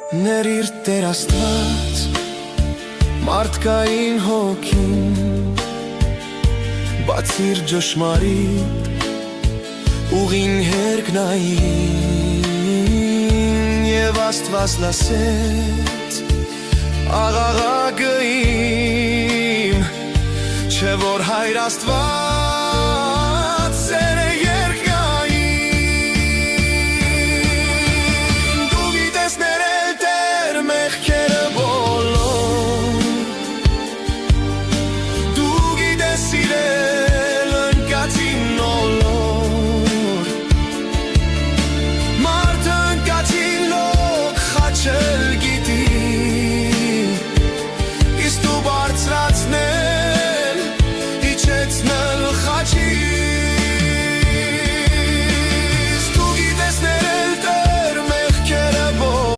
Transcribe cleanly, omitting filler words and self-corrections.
Ներիր Տեր Աստված, մարդկային հոգին, բացիր ճշմարիտ ուղին հերկնային, և Աստված լսեց աղաղակը իմ, չէ որ Հայր Աստված